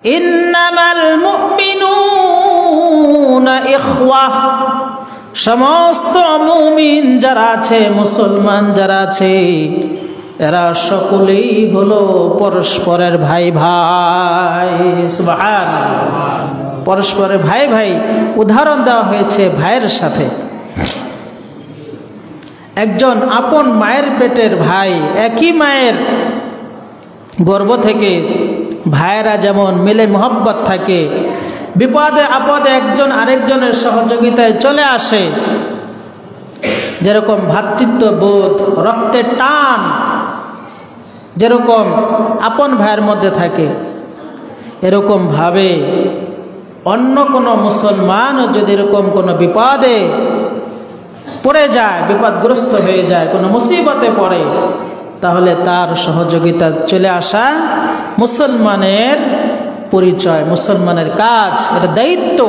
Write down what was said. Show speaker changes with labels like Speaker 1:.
Speaker 1: ইন্নামাল মুমিনুনা ইখওয়াহ, সমস্ত মুমিন যারা আছে, মুসলমান যারা আছে, এরা সকলেই হলো পরস্পরের ভাই ভাই। সুবহানাল্লাহ। পরস্পরের ভাই ভাই উদাহরণ দেওয়া হয়েছে ভাইয়ের সাথে। একজন আপন মায়ের পেটের ভাই, একই মায়ের গর্ভ থেকে ভাইয়েরা যেমন মিলে মোহব্বত থাকে, বিপদে আপদে একজন আরেকজনের সহযোগিতায় চলে আসে, যেরকম ভ্রাতৃত্ববোধ, রক্তের টান যেরকম আপন ভাইয়ের মধ্যে থাকে, এরকম ভাবে অন্য কোনো মুসলমানও যদি এরকম কোনো বিপদে পড়ে যায়, বিপদগ্রস্ত হয়ে যায়, কোনো মুসিবতে পড়ে, তাহলে তার সহযোগিতা চলে আসা মুসলমানের পরিচয়, মুসলমানের কাজ, এটা দায়িত্ব।